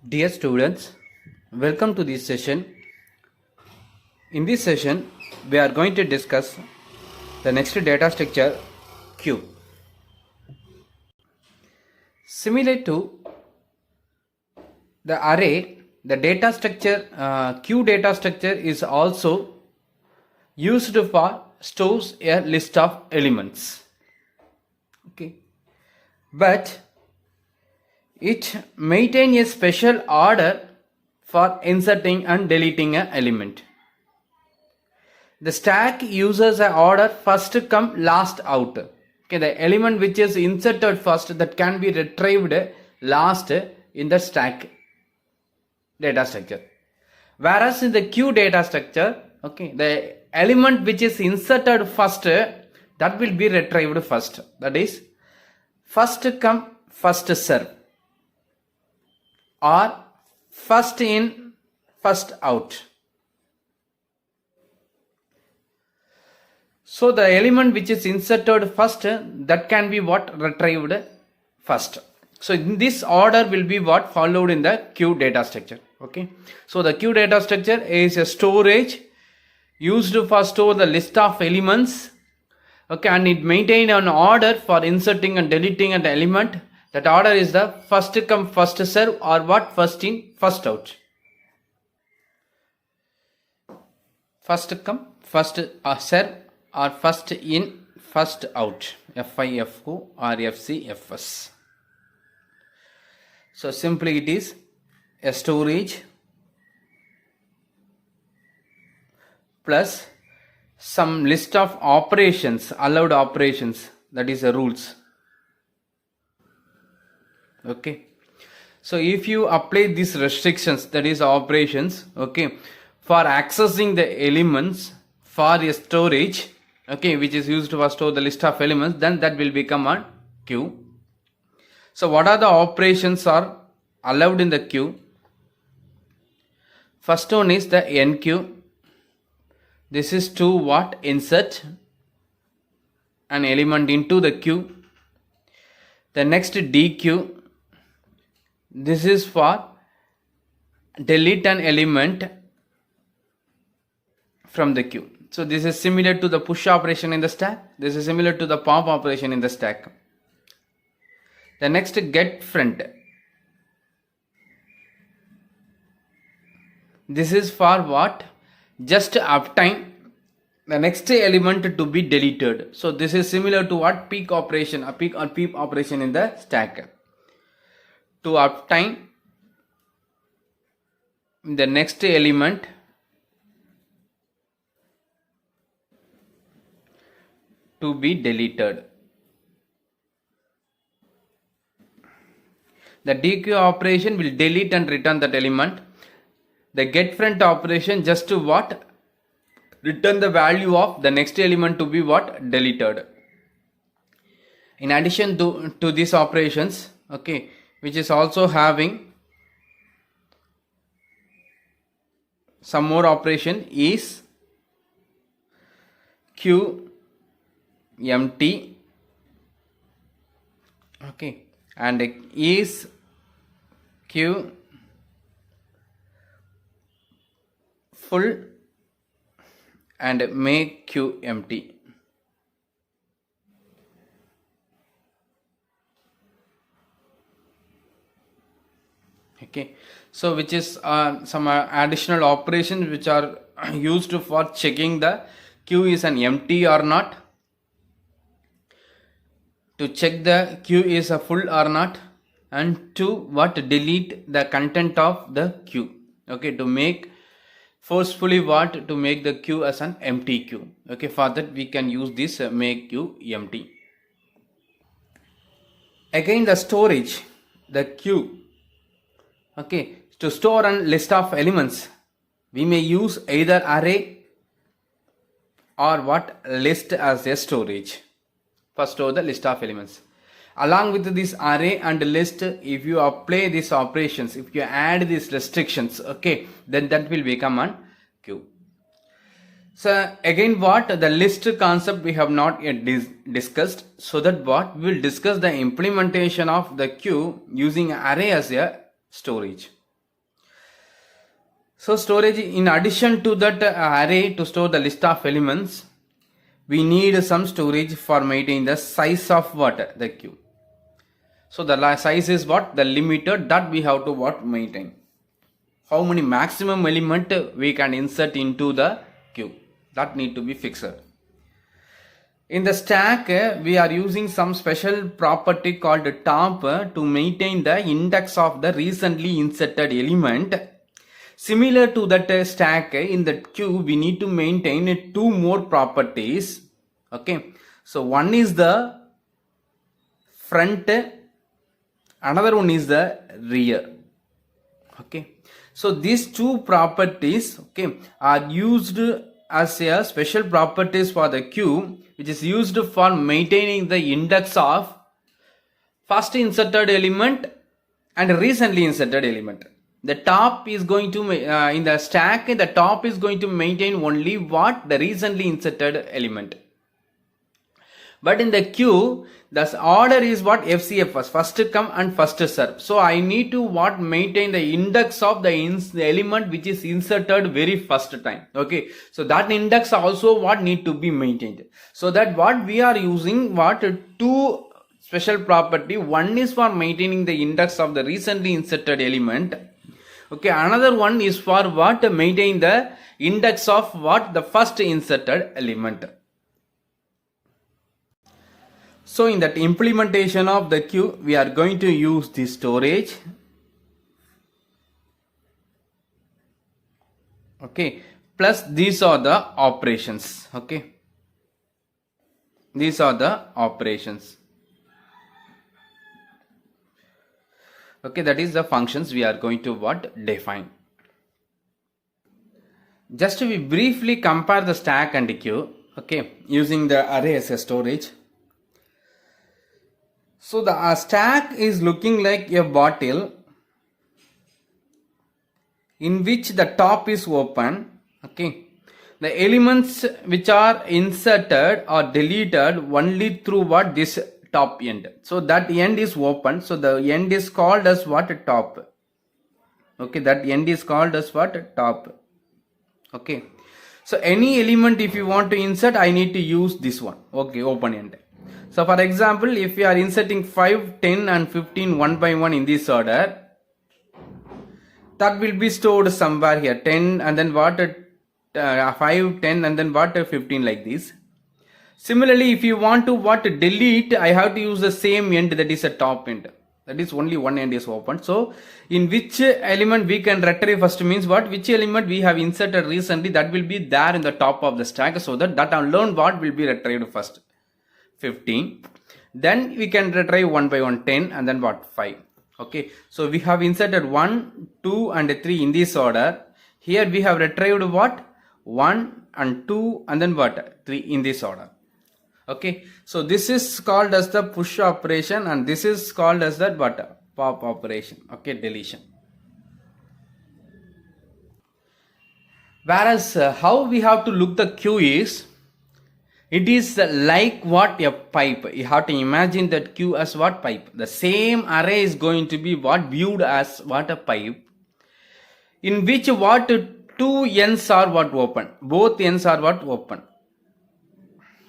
Dear students, welcome to this session. In this session, we are going to discuss the next data structure Q. Similar to the array, the data structure Q data structure is also used for stores a list of elements. Okay, but it maintains a special order for inserting and deleting an element. The stack uses an order first come last out. Okay, the element which is inserted first that can be retrieved last in the stack data structure. Whereas in the Q data structure, okay, the element which is inserted first that will be retrieved first. That is first come first serve, or first in first out. So the element which is inserted first that can be what retrieved first. So in this order will be what followed in the Q data structure. Okay, so the Q data structure is a storage used for store the list of elements. Okay, and it maintain an order for inserting and deleting an element. That order is the first come first serve, or what first in first out. First come first serve, or first in first out. FIFO or FCFS. So simply it is a storage plus some list of operations, allowed operations, that is the rules. Okay, so if you apply these restrictions, that is operations, okay, for accessing the elements for a storage, okay, which is used to store the list of elements, then that will become a queue. So what are the operations are allowed in the queue? First one is the NQ. This is to what? Insert an element into the queue. The next DQ. This is for delete an element from the queue. So this is similar to the push operation in the stack. This is similar to the pop operation in the stack. The next get front. This is for what? Just uptime the next element to be deleted. So this is similar to what? Peak operation, a peak or peep operation in the stack. To uptime the next element to be deleted. The DQ operation will delete and return that element. The get front operation just to what? Return the value of the next element to be what? Deleted. In addition to these operations, okay, which is also having some more operation is Q empty, okay, and is Q full and make Q empty. Okay, so which is some additional operations which are used for checking the queue is an empty or not, to check the queue is a full or not, and to what? Delete the content of the queue. Okay, to make forcefully what? To make the queue as an empty queue. Okay, for that we can use this make queue empty. Again the storage, the queue, okay, to store a list of elements we may use either array or what? List as a storage for store the list of elements. Along with this array and list, if you apply these operations, if you add these restrictions, okay, then that will become a queue. So again what? The list concept we have not yet discussed. So that what? We will discuss the implementation of the queue using array as a storage. So storage, in addition to that array to store the list of elements, we need some storage for maintaining the size of what? The queue. So the size is what? The limiter that we have to what? Maintain. How many maximum element we can insert into the queue. That need to be fixed. In the stack, we are using some special property called top to maintain the index of the recently inserted element. Similar to that stack, in the queue, we need to maintain two more properties. Okay, so one is the front, another one is the rear. Okay, so these two properties, okay, are used as a special properties for the queue, which is used for maintaining the index of first inserted element and recently inserted element. The top is going to, in the stack, the top is going to maintain only what? The recently inserted element. But in the queue, the order is what? FCF, first come and first serve. So I need to what? Maintain the index of the element which is inserted very first time. Okay, so that index also what need to be maintained. So that what we are using what? Two special property. One is for maintaining the index of the recently inserted element. Okay, another one is for what? Maintaining the index of what? The first inserted element. So in that implementation of the queue, we are going to use the storage. Okay, plus these are the operations. Okay, these are the operations. Okay, that is the functions we are going to what? Define. Just we briefly compare the stack and the queue. Okay, using the array as a storage. So the stack is looking like a bottle in which the top is open. Okay, the elements which are inserted or deleted only through what? This top end. So that end is open. So the end is called as what? Top. Okay, that end is called as what? Top. Okay, so any element if you want to insert, I need to use this one. Okay, open end. So for example, if we are inserting 5, 10 and 15 one by one in this order, that will be stored somewhere here. 10 and then what? 5, 10 and then what? 15 like this. Similarly, if you want to what? Delete, I have to use the same end, that is a top end. That is only one end is open. So in which element we can retrieve first means what? Which element we have inserted recently, that will be there in the top of the stack, so that alone what will be retrieved first? 15. Then we can retrieve one by one 10 and then what? 5. Okay, so we have inserted 1, 2 and 3 in this order. Here we have retrieved what? 1 and 2 and then what? 3 in this order. Okay, so this is called as the push operation and this is called as the what? Pop operation. Okay, deletion. Whereas how we have to look the queue is, it is like what? A pipe. You have to imagine that queue as what? Pipe. The same array is going to be what? Viewed as what? A pipe, in which what? Two ends are what? Open. Both ends are what? Open.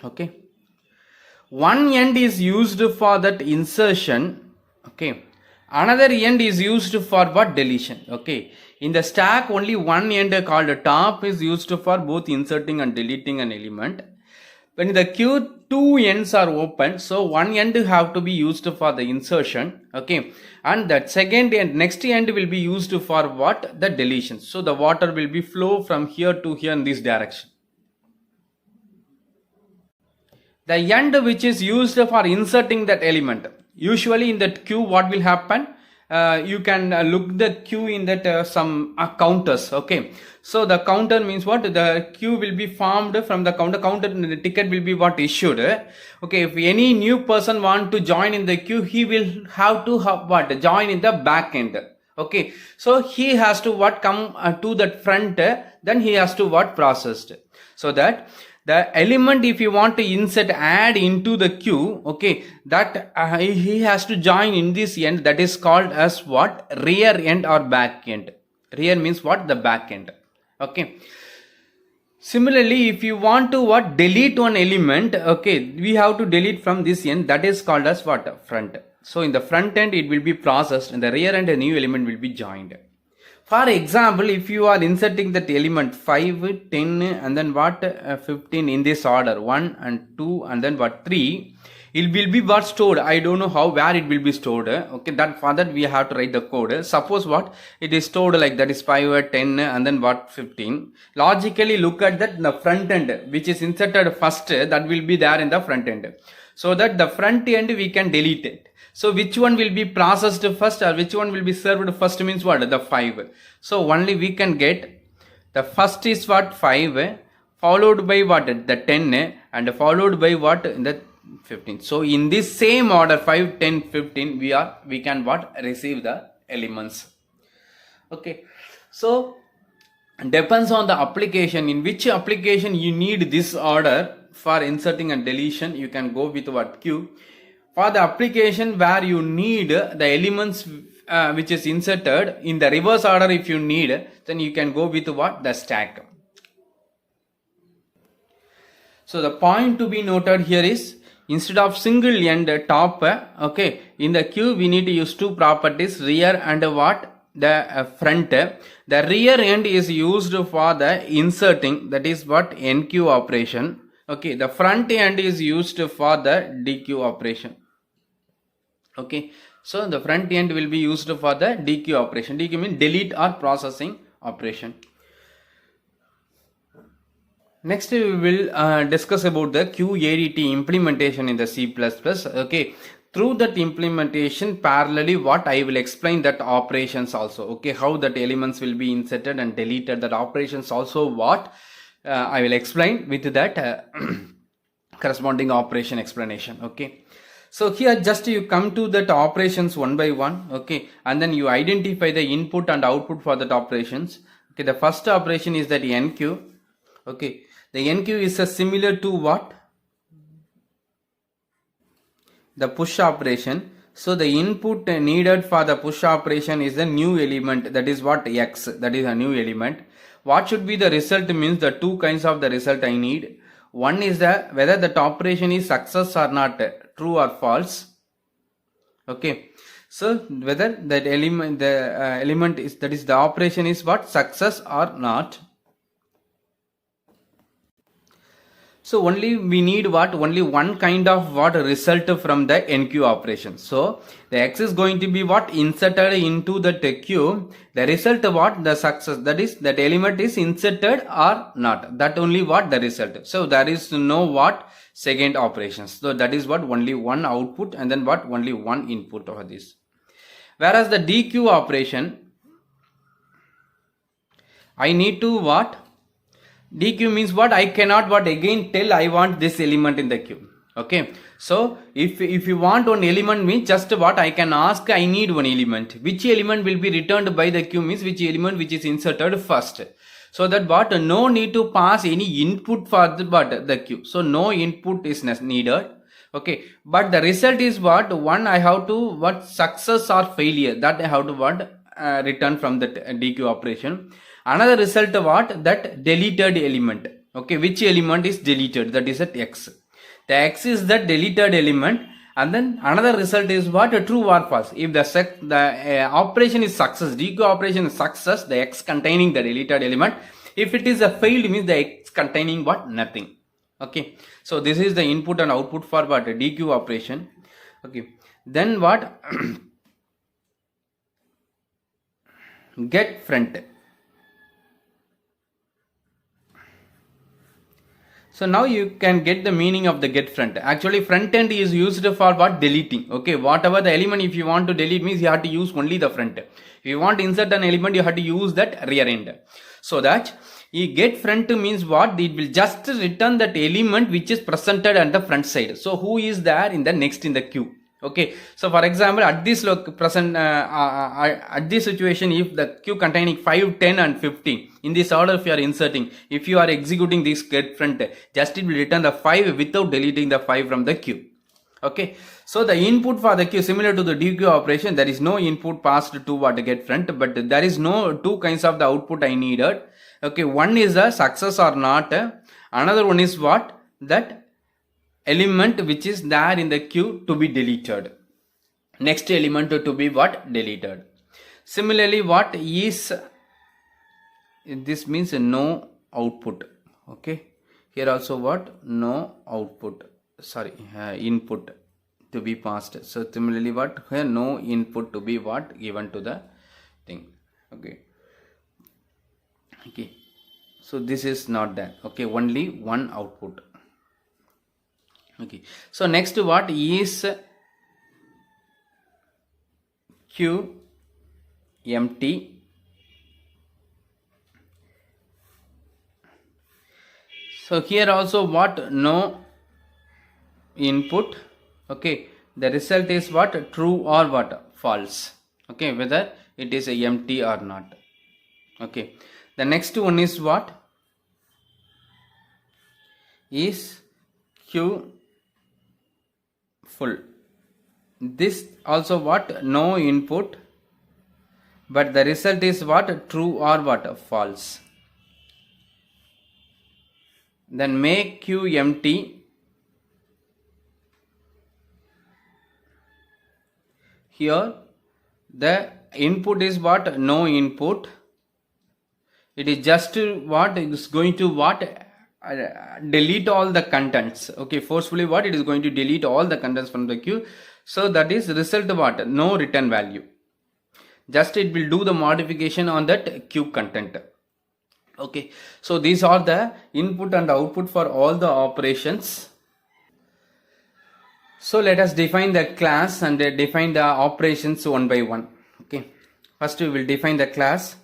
Okay, one end is used for that insertion. Okay, another end is used for what? Deletion. Okay, in the stack only one end called top is used for both inserting and deleting an element. When in the queue, two ends are open, so one end have to be used for the insertion. Okay, and that second end, next end will be used for what? The deletion. So the water will be flow from here to here in this direction. The end which is used for inserting that element, usually in that queue what will happen? You can look the queue in that some counters. Okay, so the counter means what? The queue will be formed from the counter the ticket will be what? Issued. Okay, if any new person want to join in the queue, he will have to what? Join in the back end. Okay, so he has to what? Come to that front, then he has to what? Processed. So that the element if you want to insert, add into the queue, okay, that he has to join in this end, that is called as what? Rear end or back end. Rear means what? The back end. Okay. Similarly, if you want to what? Delete one element, okay, we have to delete from this end. That is called as what? Front. So in the front end, it will be processed. In the rear end, a new element will be joined. For example, if you are inserting that element 5, 10 and then what 15 in this order 1 and 2 and then what 3, it will be what stored. I don't know how, where it will be stored. Okay, that for that we have to write the code. Suppose what it is stored like that is 5, 10 and then what 15. Logically look at that the front end which is inserted first, that will be there in the front end. So that the front end we can delete it. So which one will be processed first or which one will be served first means what? The 5. So only we can get the first is what 5 followed by what? The 10 and followed by what? The 15. So in this same order 5, 10, 15 we can what? Receive the elements. Okay. So depends on the application. In which application you need this order for inserting and deletion, you can go with what? Queue. For the application where you need the elements which is inserted in the reverse order, if you need, then you can go with what? The stack. So the point to be noted here is, instead of single end top, okay, in the queue we need to use two properties, rear and what? The front. The rear end is used for the inserting, that is what? NQ operation. Okay, the front end is used for the DQ operation. Okay, so the front end will be used for the DQ operation. DQ means delete or processing operation. Next we will discuss about the QADT implementation in the C++. Okay, through that implementation parallelly what I will explain that operations also. Okay, how that elements will be inserted and deleted, that operations also what I will explain with that corresponding operation explanation. Okay. So here just you come to that operations one by one, okay, and then you identify the input and output for that operations. Okay, the first operation is that NQ. Okay, the NQ is similar to what? The push operation. So the input needed for the push operation is the new element, that is what? X, that is a new element. What should be the result means the two kinds of the result I need. One is the whether that operation is success or not, true or false. Okay, so whether that element, the element is, that is the operation is what? Success or not. So only we need what? Only one kind of what? Result from the NQ operation. So the X is going to be what? Inserted into the queue. The result what? The success, that is that element is inserted or not. That only what? The result. So there is no what? Second operations. So that is what? Only one output and then what? Only one input over this. Whereas the DQ operation, I need to what? DQ means what? I cannot what? Again tell I want this element in the queue. Okay, so if you want one element means just what? I can ask I need one element. Which element will be returned by the queue means which element which is inserted first. So that what? No need to pass any input for the queue. So no input is needed. Okay, but the result is what? One, I have to what? Success or failure, that I have to what? Return from the DQ operation. Another result what? That deleted element. Okay, which element is deleted? That is at X. The X is the deleted element, and then another result is what? True or false. If the operation is success, DQ operation is success, the X containing the deleted element. If it is a failed means the X containing what? Nothing. Okay, so this is the input and output for what? DQ operation. Okay, then what? Get front. So now you can get the meaning of the get front. Actually front end is used for what? Deleting. Okay, whatever the element if you want to delete means you have to use only the front. If you want to insert an element you have to use that rear end. So that you get front means what? It will just return that element which is presented at the front side. So who is there in the next in the queue? Okay, so for example at this at this situation, if the queue containing 5, 10 and 15 in this order if you are inserting, if you are executing this get front, just it will return the 5 without deleting the 5 from the queue. Okay, so the input for the queue similar to the dequeue operation, there is no input passed to what get front, but there is no two kinds of the output I needed. Okay, one is a success or not, another one is what, that element which is there in the queue to be deleted, next element to be what, deleted. Similarly, what is this, means no output. Okay, here also what, no output, sorry, input to be passed. So similarly, what, here no input to be what, given to the thing. Okay, okay, so this is not that. Okay, only one output. Okay, so next what is queue empty. So here also what, no input. Okay, the result is what, true or what, false. Okay, whether it is a empty or not. Okay, the next one is what, is queue full. This also what, no input, but the result is what, true or what, false. Then make queue empty. Here the input is what, no input. It is just what, is going to what, delete all the contents. Okay, forcefully what, it is going to delete all the contents from the queue. So that is result what, no return value. Just it will do the modification on that queue content. Okay, so these are the input and output for all the operations. So let us define the class and define the operations one by one. Okay, first we will define the class.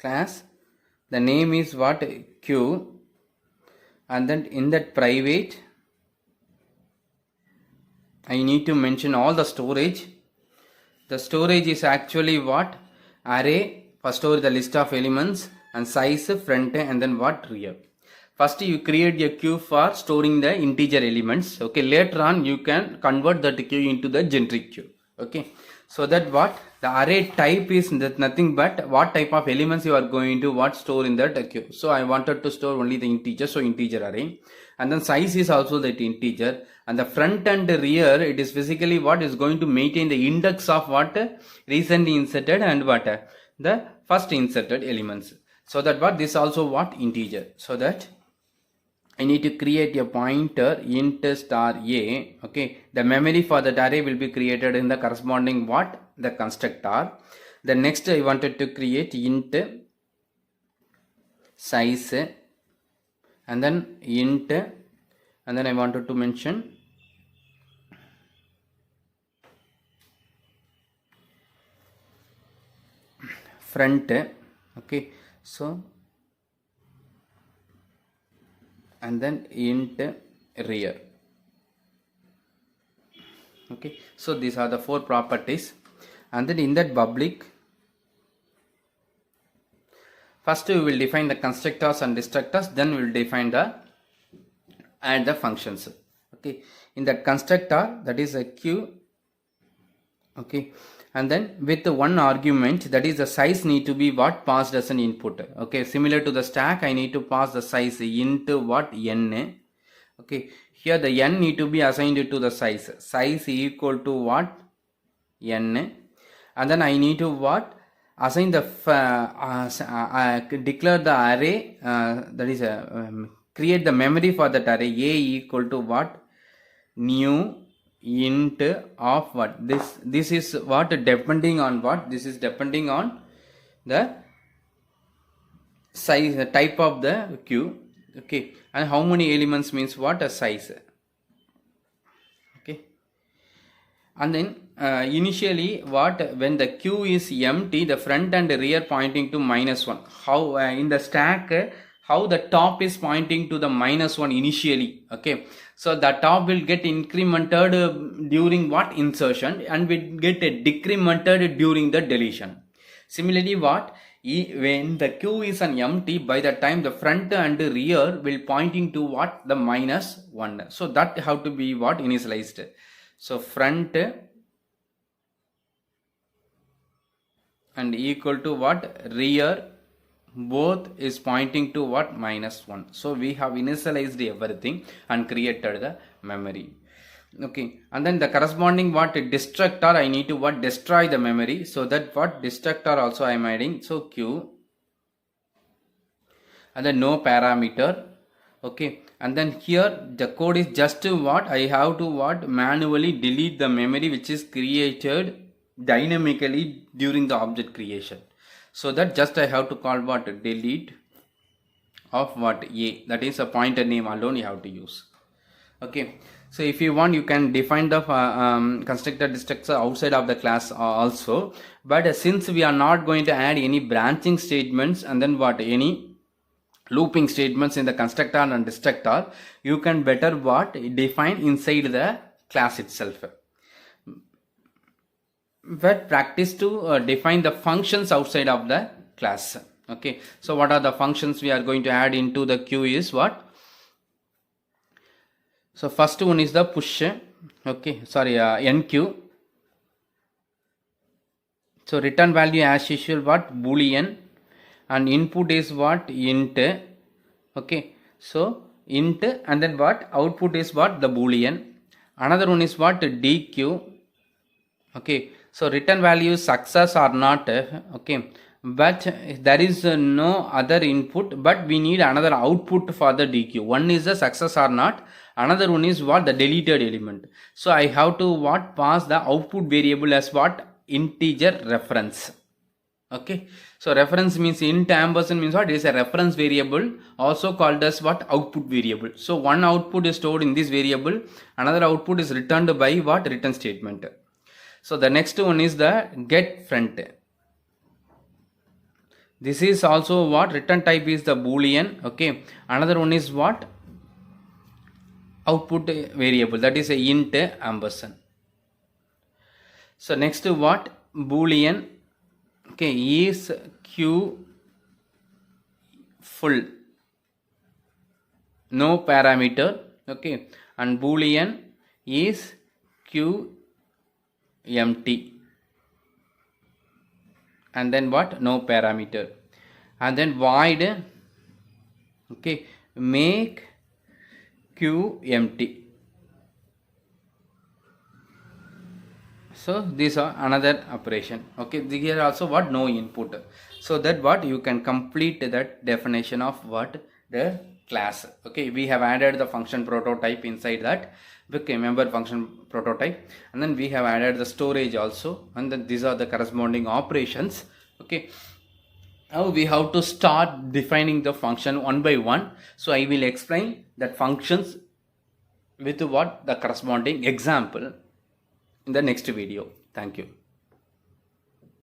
The name is what, queue, and then in that private I need to mention all the storage. The storage is actually what, array, first store the list of elements, and size, front, and then what, rear. First you create a queue for storing the integer elements. Okay, later on you can convert that queue into the generic queue. Okay, so that what, the array type is nothing but what type of elements you are going to what, store in that queue. So I wanted to store only the integer, so integer array. And then size is also that integer, and the front and the rear, it is physically what, is going to maintain the index of what, recently inserted and what, the first inserted elements. So that what, this also what, integer. So that I need to create a pointer int star a. Okay, the memory for that array will be created in the corresponding what, the constructor. The next I wanted to create int size, and then int, and then I wanted to mention front. Okay, so and then int rear. Okay, so these are the four properties. And then in that public, first we will define the constructors and destructors, then we will define the and the functions. Okay, in that constructor, that is a queue. Okay, and then with one argument, that is the size need to be what, passed as an input. Okay, similar to the stack, I need to pass the size into what, n. Okay, here the n need to be assigned to the size equal to what, n, and then I need to what, assign the declare the array, that is create the memory for that array, a equal to what, new int of what, this is what, depending on what, this is depending on the size, the type of the queue. Okay, and how many elements means what, a size. Okay, and then initially what, when the queue is empty, the front and rear pointing to -1. How in the stack, how the top is pointing to the -1 initially. Okay, so the top will get incremented during what, insertion, and will get decremented during the deletion. Similarly what, when the queue is an empty, by the time the front and rear will pointing to what? The minus 1. So that have to be what? Initialized. So front and equal to what? Rear, both is pointing to what? Minus 1. So we have initialized everything and created the memory. Okay, and then the corresponding what? Destructor, I need to what? Destroy the memory. So that what? Destructor also I am adding. So Q, and then no parameter. Okay, and then here the code is just to what? I have to what? Manually delete the memory which is created dynamically during the object creation. So that just I have to call what? Delete of what? A, that is a pointer name alone you have to use. Okay, so if you want, you can define the constructor destructor outside of the class also, but since we are not going to add any branching statements and then what? Any looping statements in the constructor and destructor, you can better what? Define inside the class itself. But practice to define the functions outside of the class. Okay, so what are the functions we are going to add into the queue is what? So first one is the push. Okay, sorry, enqueue. So return value as usual what? Boolean, and input is what? Int. Okay, so int, and then what? Output is what? The boolean. Another one is what? dequeue. Okay, so return value success or not. Okay, but there is no other input, but we need another output for the dequeue. One is the success or not, another one is what? The deleted element. So I have to what? Pass the output variable as what? Integer reference. Okay, so reference means int ampersand means what? It is a reference variable, also called as what? Output variable. So one output is stored in this variable, another output is returned by what? Return statement. So the next one is the get front. This is also what? Return type is the boolean. Okay, another one is what? Output variable, that is a int ampersand. So next what? Boolean. Okay, is q full, no parameter. Okay, and boolean is q empty, and then what? No parameter, and then void. Okay, make q empty. So these are another operation. Okay, here also what? No input. So that what? You can complete that definition of what? The class. Okay, we have added the function prototype inside that. Okay, member function prototype, and then we have added the storage also, and then these are the corresponding operations. Okay, now we have to start defining the function one by one. So I will explain that functions with what? The corresponding example in the next video. Thank you.